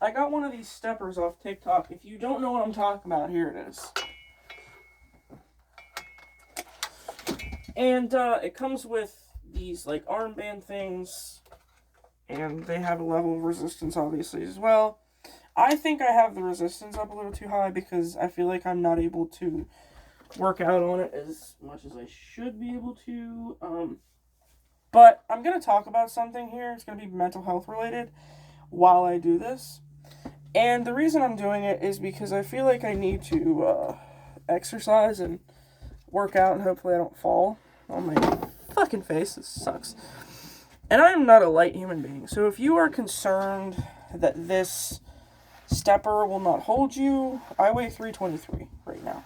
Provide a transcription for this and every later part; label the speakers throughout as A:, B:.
A: I got one of these steppers off TikTok. If you don't know what I'm talking about, here it is. And it comes with these like armband things, and they have a level of resistance obviously as well. I think I have the resistance up a little too high because I feel like I'm not able to work out on it as much as I should be able to. But I'm going to talk about something here. It's going to be mental health related while I do this. And the reason I'm doing it is because I feel like I need to exercise and work out, and hopefully I don't fall on my fucking face. This sucks. And I am not a light human being. So if you are concerned that this stepper will not hold you, I weigh 323 right now.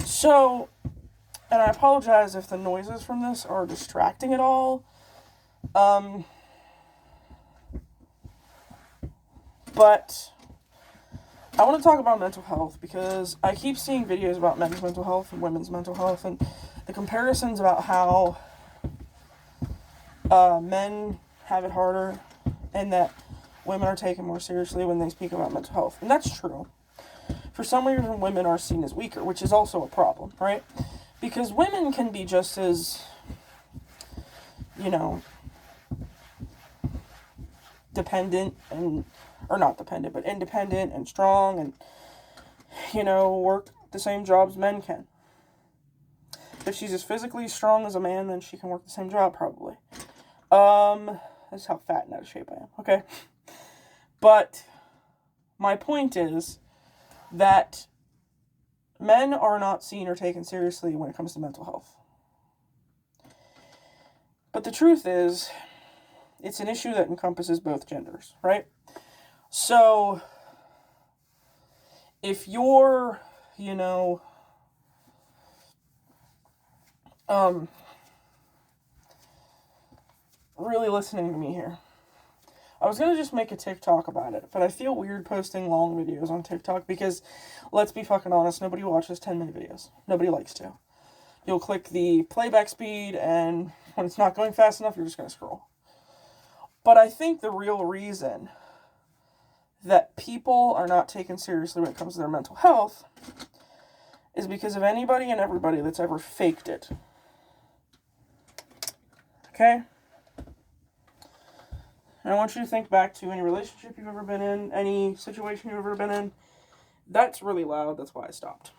A: So, and I apologize if the noises from this are distracting at all. But I want to talk about mental health because I keep seeing videos about men's mental health and women's mental health and the comparisons about how men have it harder and that women are taken more seriously when they speak about mental health. And that's true. For some reason, women are seen as weaker, which is also a problem, right? Because women can be just as, dependent and, or not dependent, but independent and strong and, work the same jobs men can. If she's as physically strong as a man, then she can work the same job, probably. That's how fat and out of shape I am, okay? But my point is that men are not seen or taken seriously when it comes to mental health. But the truth is, it's an issue that encompasses both genders, right? So, if you're, really listening to me here, I was going to just make a TikTok about it, but I feel weird posting long videos on TikTok because, let's be fucking honest, nobody watches 10-minute videos. Nobody likes to. You'll click the playback speed, and when it's not going fast enough, you're just going to scroll. But I think the real reason that people are not taken seriously when it comes to their mental health is because of anybody and everybody that's ever faked it. Okay? And I want you to think back to any relationship you've ever been in, any situation you've ever been in. That's really loud, that's why I stopped.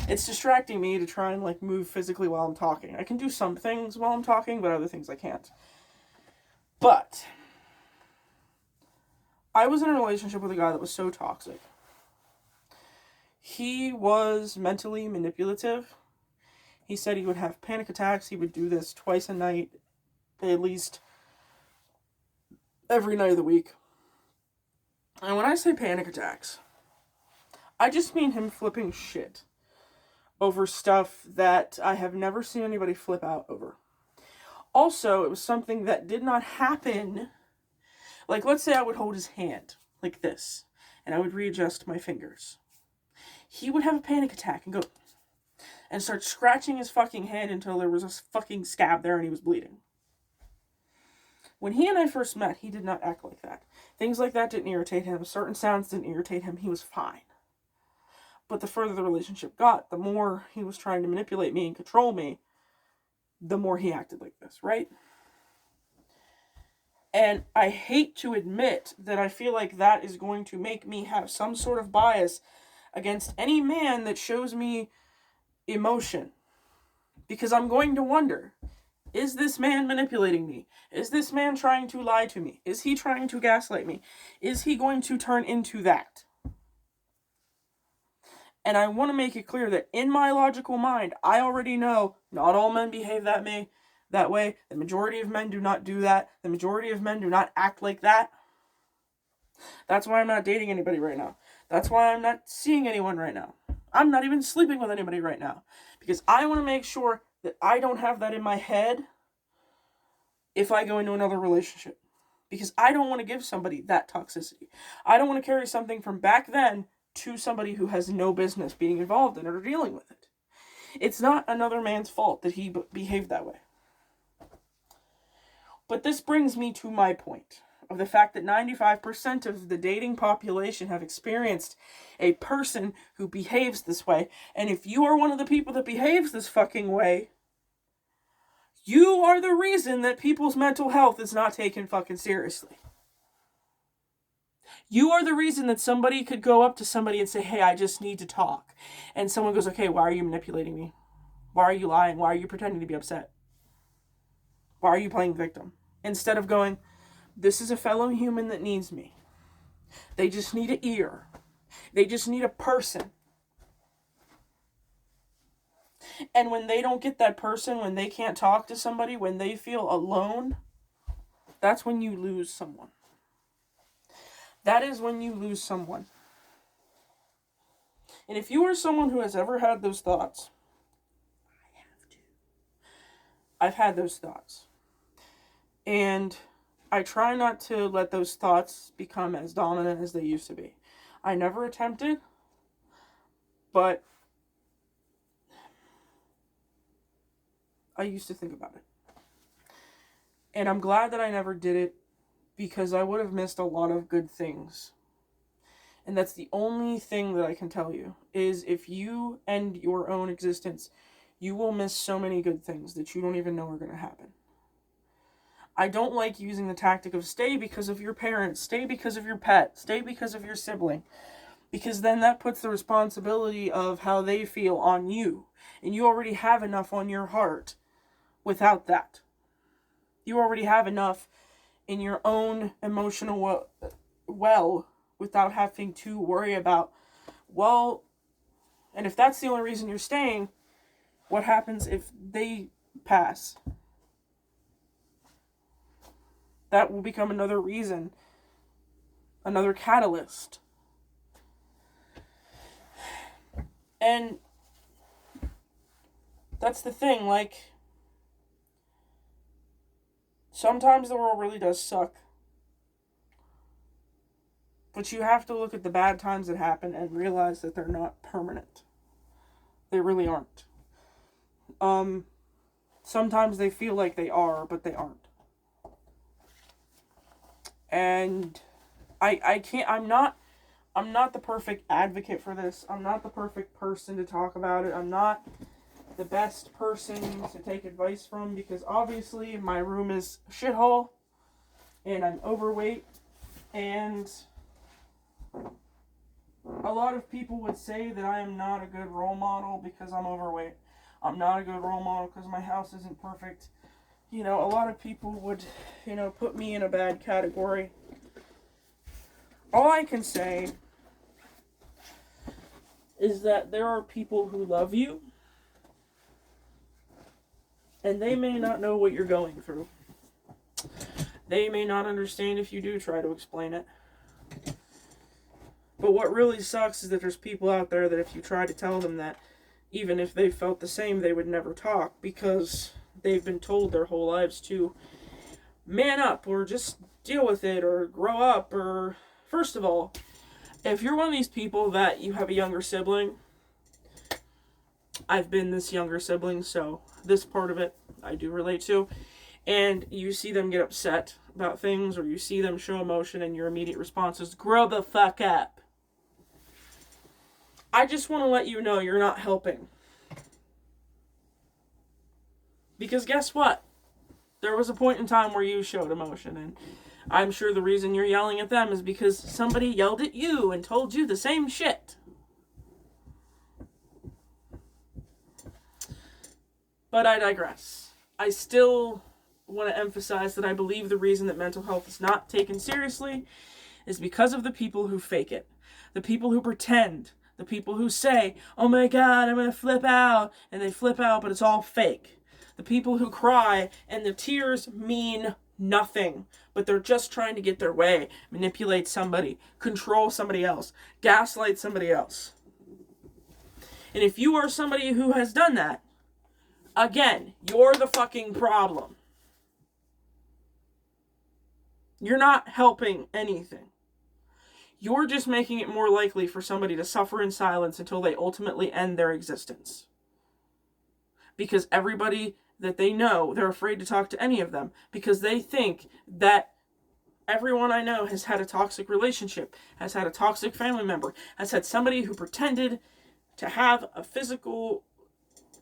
A: It's distracting me to try and move physically while I'm talking. I can do some things while I'm talking, but other things I can't. But I was in a relationship with a guy that was so toxic. He was mentally manipulative. He said he would have panic attacks. He would do this twice a night, at least every night of the week. And when I say panic attacks, I just mean him flipping shit over stuff that I have never seen anybody flip out over. Also, it was something that did not happen. Let's say I would hold his hand like this, and I would readjust my fingers. He would have a panic attack and go and start scratching his fucking hand until there was a fucking scab there and he was bleeding. When he and I first met, he did not act like that. Things like that didn't irritate him. Certain sounds didn't irritate him. He was fine. But the further the relationship got, the more he was trying to manipulate me and control me, the more he acted like this, right? And I hate to admit that I feel like that is going to make me have some sort of bias against any man that shows me emotion. Because I'm going to wonder, is this man manipulating me? Is this man trying to lie to me? Is he trying to gaslight me? Is he going to turn into that? And I want to make it clear that in my logical mind, I already know not all men behave that way. The majority of men do not do that. The majority of men do not act like that. That's why I'm not dating anybody right now. That's why I'm not seeing anyone right now. I'm not even sleeping with anybody right now. Because I want to make sure that I don't have that in my head if I go into another relationship. Because I don't want to give somebody that toxicity. I don't want to carry something from back then to somebody who has no business being involved in it or dealing with it. It's not another man's fault that he behaved that way. But this brings me to my point, of the fact that 95% of the dating population have experienced a person who behaves this way. And if you are one of the people that behaves this fucking way, you are the reason that people's mental health is not taken fucking seriously. You are the reason that somebody could go up to somebody and say, hey, I just need to talk. And someone goes, okay, why are you manipulating me? Why are you lying? Why are you pretending to be upset? Why are you playing victim? Instead of going, this is a fellow human that needs me. They just need an ear. They just need a person. And when they don't get that person, when they can't talk to somebody, when they feel alone, that's when you lose someone. That is when you lose someone. And if you are someone who has ever had those thoughts, I've had those thoughts. And I try not to let those thoughts become as dominant as they used to be. I never attempted, but I used to think about it. And I'm glad that I never did it, because I would have missed a lot of good things. And that's the only thing that I can tell you, is if you end your own existence, you will miss so many good things that you don't even know are going to happen. I don't like using the tactic of stay because of your parents, stay because of your pet, stay because of your sibling. Because then that puts the responsibility of how they feel on you. And you already have enough on your heart without that. You already have enough in your own emotional well without having to worry about, well, and if that's the only reason you're staying, what happens if they pass? That will become another reason, another catalyst. And that's the thing, like, sometimes the world really does suck. But you have to look at the bad times that happen and realize that they're not permanent. They really aren't. Sometimes they feel like they are, but they aren't. And I'm not the perfect advocate for this. I'm not the perfect person to talk about it. I'm not the best person to take advice from, because obviously my room is a shithole and I'm overweight, and a lot of people would say that I am not a good role model because I'm overweight. I'm not a good role model because my house isn't perfect. A lot of people would, put me in a bad category. All I can say is that there are people who love you, and they may not know what you're going through. They may not understand if you do try to explain it. But what really sucks is that there's people out there that if you try to tell them that, even if they felt the same, they would never talk, because they've been told their whole lives to man up, or just deal with it, or grow up, or... First of all, if you're one of these people that you have a younger sibling, I've been this younger sibling, so this part of it I do relate to, and you see them get upset about things, or you see them show emotion, and your immediate response is, grow the fuck up. I just want to let you know you're not helping. Because guess what? There was a point in time where you showed emotion, and I'm sure the reason you're yelling at them is because somebody yelled at you and told you the same shit. But I digress. I still want to emphasize that I believe the reason that mental health is not taken seriously is because of the people who fake it. The people who pretend. The people who say, oh my God, I'm going to flip out. And they flip out, but it's all fake. The people who cry and the tears mean nothing, but they're just trying to get their way, manipulate somebody, control somebody else, gaslight somebody else. And if you are somebody who has done that, again, you're the fucking problem. You're not helping anything. You're just making it more likely for somebody to suffer in silence until they ultimately end their existence. Because everybody that they know, they're afraid to talk to any of them, because they think that Everyone I know has had a toxic relationship, has had a toxic family member, has had somebody who pretended to have a physical,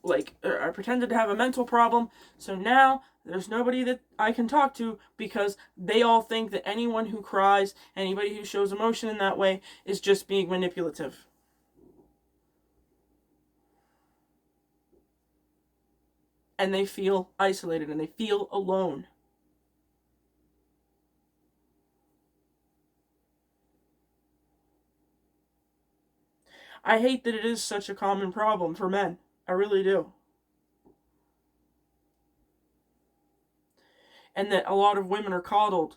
A: I pretended to have a mental problem. So now there's nobody that I can talk to because they all think that anyone who cries, anybody who shows emotion in that way, is just being manipulative. And they feel isolated and they feel alone. I hate that it is such a common problem for men. I really do. And that a lot of women are coddled.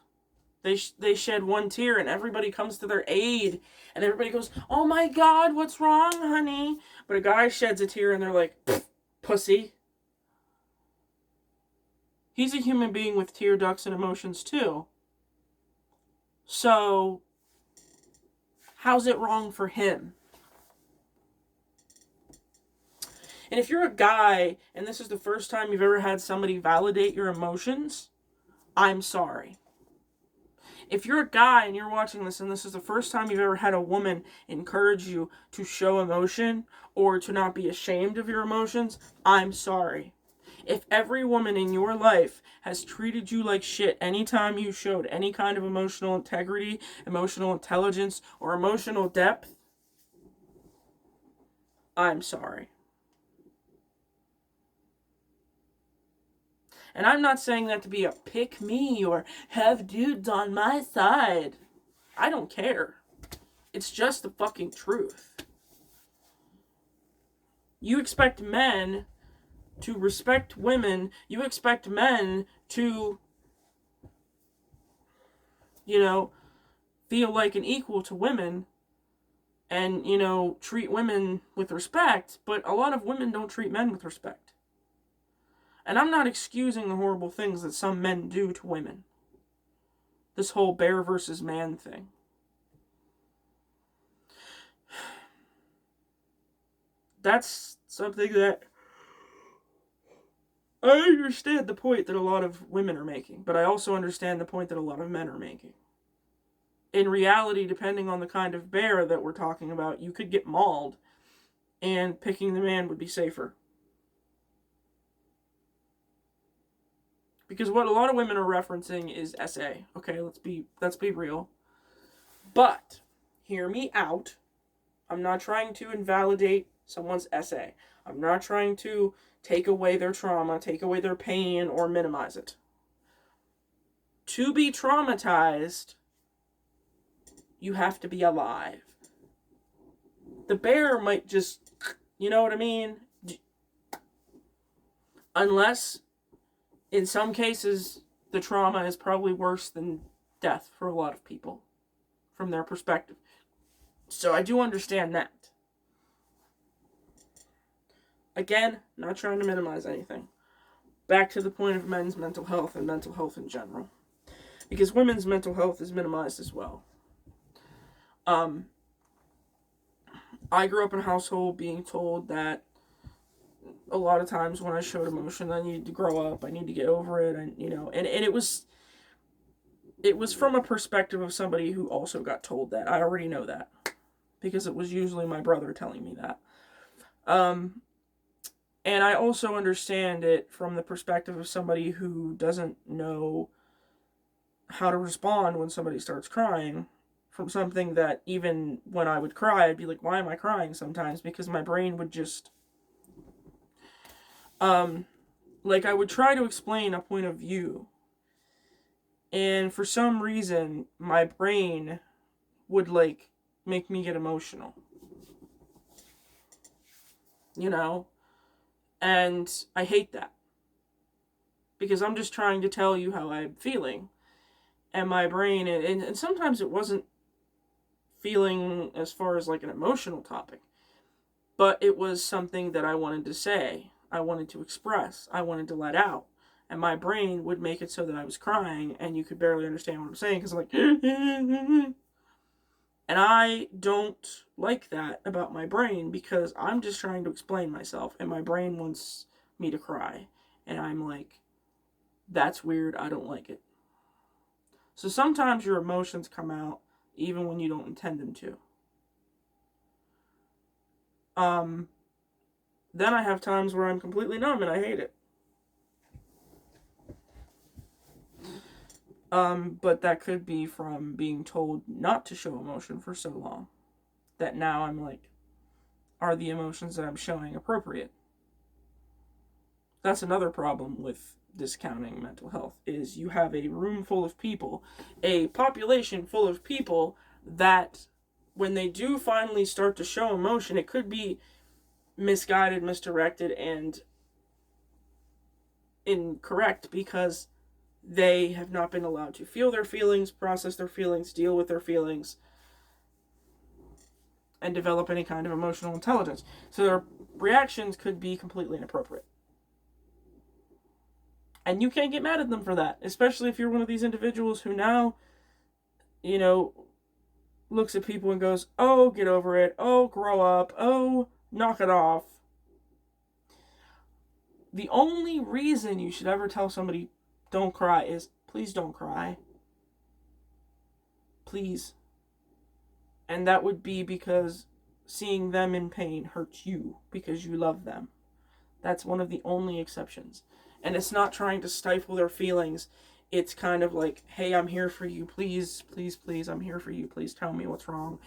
A: They shed one tear and everybody comes to their aid. And everybody goes, oh my God, what's wrong, honey? But a guy sheds a tear and they're like, pussy. He's a human being with tear ducts and emotions too. So, how's it wrong for him? And if you're a guy and this is the first time you've ever had somebody validate your emotions, I'm sorry. If you're a guy and you're watching this and this is the first time you've ever had a woman encourage you to show emotion or to not be ashamed of your emotions, I'm sorry. If every woman in your life has treated you like shit anytime you showed any kind of emotional integrity, emotional intelligence, or emotional depth, I'm sorry. And I'm not saying that to be a pick me or have dudes on my side. I don't care. It's just the fucking truth. You expect men to respect women. You expect men to, feel like an equal to women and, treat women with respect. But a lot of women don't treat men with respect. And I'm not excusing the horrible things that some men do to women. This whole bear versus man thing. That's something that I understand the point that a lot of women are making, but I also understand the point that a lot of men are making. In reality, depending on the kind of bear that we're talking about, you could get mauled, and picking the man would be safer. Because what a lot of women are referencing is SA. Okay, let's be real. But hear me out. I'm not trying to invalidate someone's SA. I'm not trying to take away their trauma, take away their pain, or minimize it. To be traumatized, you have to be alive. The bear might just, you know what I mean? Unless, in some cases, the trauma is probably worse than death for a lot of people, from their perspective. So I do understand that. Again, not trying to minimize anything. Back to the point of men's mental health and mental health in general. Because women's mental health is minimized as well. I grew up in a household being told that a lot of times when I showed emotion, I needed to grow up, I need to get over it, and it was from a perspective of somebody who also got told that. I already know that because it was usually my brother telling me that. And I also understand it from the perspective of somebody who doesn't know how to respond when somebody starts crying from something that even when I would cry, I'd be like, why am I crying sometimes? Because my brain would just, I would try to explain a point of view. And for some reason, my brain would, make me get emotional. And I hate that. Because I'm just trying to tell you how I'm feeling. And my brain, and sometimes it wasn't feeling as far as an emotional topic, but it was something that I wanted to say, I wanted to express, I wanted to let out, and my brain would make it so that I was crying and you could barely understand what I'm saying because I'm like and I don't like that about my brain because I'm just trying to explain myself and my brain wants me to cry and I'm like, that's weird, I don't like it. So sometimes your emotions come out even when you don't intend them to. Then I have times where I'm completely numb and I hate it. But that could be from being told not to show emotion for so long that now I'm like, are the emotions that I'm showing appropriate? That's another problem with discounting mental health, is you have a room full of people, a population full of people that when they do finally start to show emotion, it could be misguided, misdirected, and incorrect because they have not been allowed to feel their feelings, process their feelings, deal with their feelings, and develop any kind of emotional intelligence. So their reactions could be completely inappropriate. And you can't get mad at them for that, especially if you're one of these individuals who now, looks at people and goes, oh, get over it, oh, grow up, oh, knock it off. The only reason you should ever tell somebody don't cry is, please don't cry. Please. And that would be because seeing them in pain hurts you because you love them. That's one of the only exceptions. And it's not trying to stifle their feelings. It's kind of like, hey, I'm here for you. Please, please, please, I'm here for you. Please tell me what's wrong.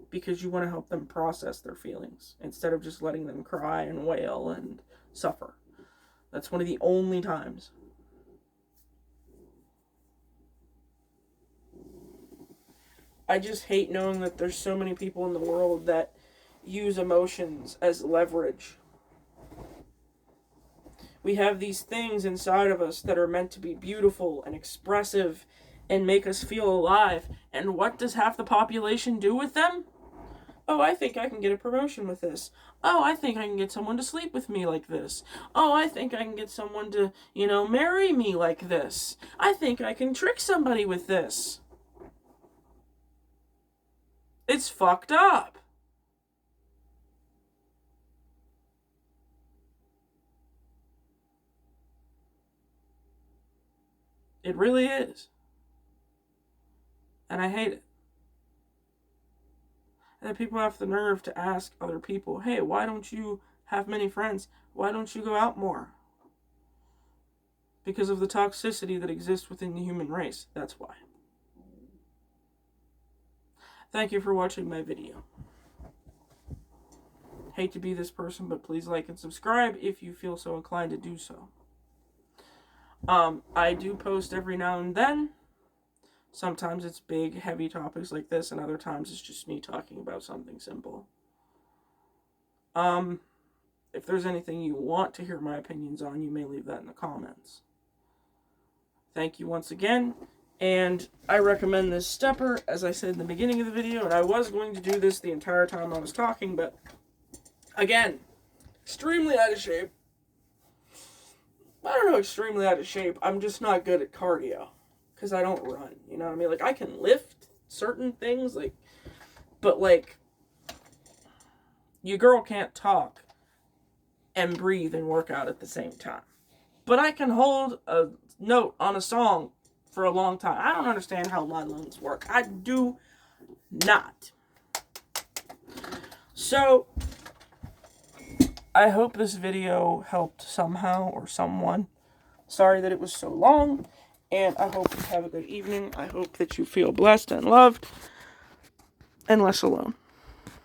A: Because you want to help them process their feelings instead of just letting them cry and wail and suffer. That's one of the only times. I just hate knowing that there's so many people in the world that use emotions as leverage. We have these things inside of us that are meant to be beautiful and expressive and make us feel alive. And what does half the population do with them? Oh, I think I can get a promotion with this. Oh, I think I can get someone to sleep with me like this. Oh, I think I can get someone to, marry me like this. I think I can trick somebody with this. It's fucked up. It really is. And I hate it. And then people have the nerve to ask other people, hey, why don't you have many friends? Why don't you go out more? Because of the toxicity that exists within the human race. That's why. Thank you for watching my video. Hate to be this person, but please like and subscribe if you feel so inclined to do so. I do post every now and then. Sometimes it's big, heavy topics like this, and other times it's just me talking about something simple. If there's anything you want to hear my opinions on, you may leave that in the comments. Thank you once again, and I recommend this stepper, as I said in the beginning of the video, and I was going to do this the entire time I was talking, but, again, extremely out of shape. I don't know, extremely out of shape. I'm just not good at cardio. Because I don't run. You know what I mean? Like, I can lift certain things. But your girl can't talk and breathe and work out at the same time. But I can hold a note on a song for a long time. I don't understand how my lungs work. I do not. So, I hope this video helped somehow or someone. Sorry that it was so long, and I hope you have a good evening. I hope that you feel blessed and loved and less alone.